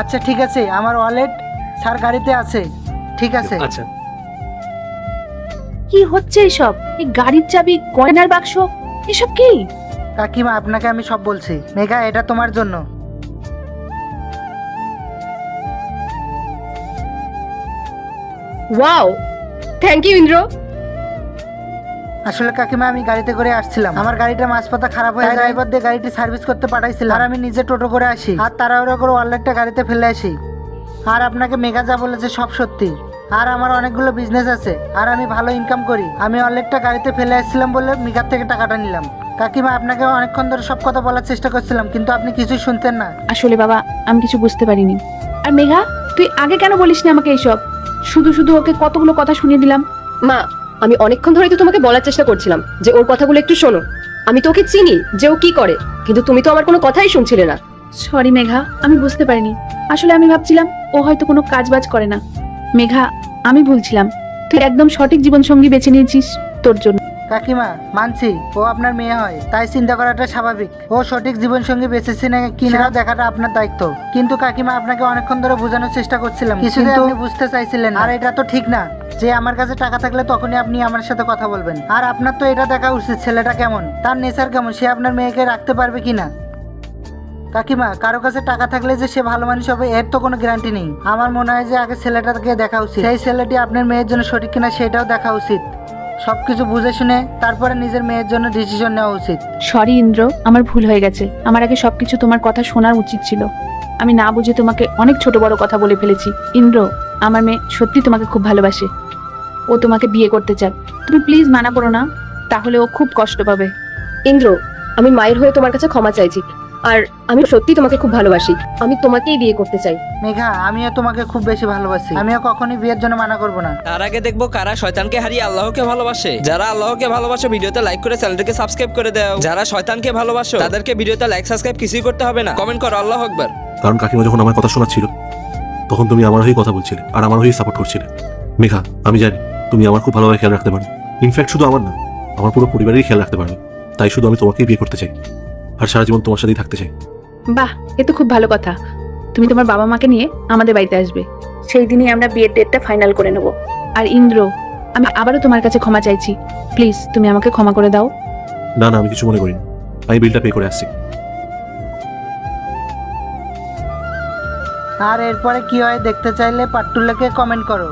আচ্ছা ঠিক আছে, আমার ওয়ালেট স্যার গাড়িতে আছে। ঠিক আছে। আচ্ছা। কি হচ্ছে এসব? এই গাড়ির চাবি, গয়নার বাক্স, এসব কি? কাকিমা আপনাকে আমি সব বলছি। মেঘা, এটা তোমার জন্য। Wow, thank you Indra. আসলে কাকিমা আমি গাড়িতে করে আসছিলাম, আমার গাড়িটা মাঝপথে খারাপ হয়ে যায়, ড্রাইভার দিয়ে গাড়িটি সার্ভিস করতে পাঠাইছিলাম, আর আমি নিজে টোটো করে আসি আর তাড়াহুড়ো করে ওয়ালেটটা গাড়িতে ফেলে আসি। আর আপনাকে মেঘা যা বলেছে সব সত্যি। আর আমার অনেকগুলো বিজনেস আছে আর আমি ভালো ইনকাম করি। আমি ওয়ালেটটা গাড়িতে ফেলে আসছিলাম বলে মেঘার থেকে টাকাটা নিলাম। কাকিমা আপনাকে অনেকক্ষণ ধরে সব কথা বলার চেষ্টা করছিলাম, কিন্তু আপনি কিছুই শুনতেন না। আসলে বাবা, আমি কিছু বুঝতে পারিনি। আর মেঘা, তুই আগে কেন বলিসনি আমাকে এইসব? শুধু শুধু ওকে কতগুলো কথা শুনিয়ে দিলাম। মা, আমি অনেকক্ষণ ধরেই তো তোমাকে বলার চেষ্টা করছিলাম যে ওর কথাগুলো একটু শোনো। আমি তো ওকে চিনি যে ও কি করে, কিন্তু তুমি তো আমার কোনো কথাই শুনছিলে না। সরি মেঘা, আমি বুঝতে পারিনি। আসলে আমি ভাবছিলাম ও হয়তো কোনো কাজ বাজ করে না। মেঘা, আমি ভুলছিলাম। তুই একদম সঠিক জীবনসঙ্গী বেছে নিয়েছিস তোর জন্য। কাকিমা মানছি ও আপনার মেয়ে হয়, তাই চিন্তা করাটা স্বাভাবিক। ও সঠিক জীবনসঙ্গী বেঁচেছে না কিনা দেখাটা আপনার দায়িত্ব। কিন্তু কাকিমা আপনাকে অনেকক্ষণ ধরে বোঝানোর চেষ্টা করছিলাম, কিছুতে আপনি বুঝতে চাইছিলেন না। আর এটা তো ঠিক না যে আমার কাছে টাকা থাকলে তখনই আপনি আমার সাথে কথা বলবেন। আর আপনার তো এটা দেখা উচিত ছেলেটা কেমন, তার নেচার কেমন, সে আপনার মেয়েকে রাখতে পারবে কিনা। কাকিমা, কারো কাছে টাকা থাকলে যে সে ভালো মানুষ হবে এর তো কোনো গ্যারান্টি নেই। আমার মনে হয় যে আগে ছেলেটাকে দেখা উচিত, সেই ছেলেটি আপনার মেয়ের জন্য সঠিক কিনা সেটাও দেখা উচিত। সবকিছু বুঝে শুনে তারপরে নিজের মেয়ের জন্য ডিসিশন নেওয়া উচিত। সরি ইন্দ্র, আমার ভুল হয়ে গেছে। আমার আগে সবকিছু তোমার কথা শোনার উচিত ছিল। আমি না বুঝে তোমাকে অনেক ছোট বড় কথা বলে ফেলেছি। ইন্দ্র, আমার মেয়ে সত্যি তোমাকে খুব ভালোবাসে। ও তোমাকে বিয়ে করতে চায়। তুমি প্লিজ মানা করো না, তাহলে ও খুব কষ্ট পাবে। ইন্দ্র, আমি মায়ের হয়ে তোমার কাছে ক্ষমা চাইছি। আর আমি সত্যি তোমাকে খুব ভালোবাসি। আমি তোমাকেই বিয়ে করতে চাই। মেঘা, আমিও তোমাকে খুব বেশি ভালোবাসি, আমিও কখনোই বিয়ের জন্য মানা করব না। তার আগে দেখবো কারা শয়তানকে হারিয়ে আল্লাহকে ভালোবাসে। যারা আল্লাহকে ভালোবাসো ভিডিওতে লাইক করে চ্যানেলটাকে সাবস্ক্রাইব করে দাও। যারা শয়তানকে ভালোবাসো তাদেরকে ভিডিওতে লাইক সাবস্ক্রাইব কিছুই করতে হবে না, কমেন্ট করো আল্লাহু আকবার। কারণ কাকিমা যখন আমার কথা শোনাচ্ছিল তখন তুমি আমার হয়েই কথা বলছিলে আর আমার হয়েই সাপোর্ট করছিলে। মেঘা, আমি জানি তুমি আমার খুব ভালোভাবে খেয়াল রাখতে পারো। ইনফ্যাক্ট শুধু আমার না, আমার পুরো পরিবারেরই খেয়াল রাখতে পারো। তাই শুধু আমি তোমাকেই বিয়ে করতে চাই আর সারা জীবন তোমার সাথেই থাকতে চাই। বাহ, এ তো খুব ভালো কথা। তুমি তোমার বাবা মাকে নিয়ে আমাদের বাড়িতে আসবে, সেই দিনই আমরা বিয়ের ডেটটা ফাইনাল করে নেব। আর ইন্দ্র, আমি আবারও তোমার কাছে ক্ষমা চাইছি। প্লিজ তুমি আমাকে ক্ষমা করে দাও। না না, আমি কিছু মনে করিনি। আমি বিলটা পে করে আসছি। আর এরপরে কি হয় দেখতে চাইলে পার্ট 2 লিখে কমেন্ট করো।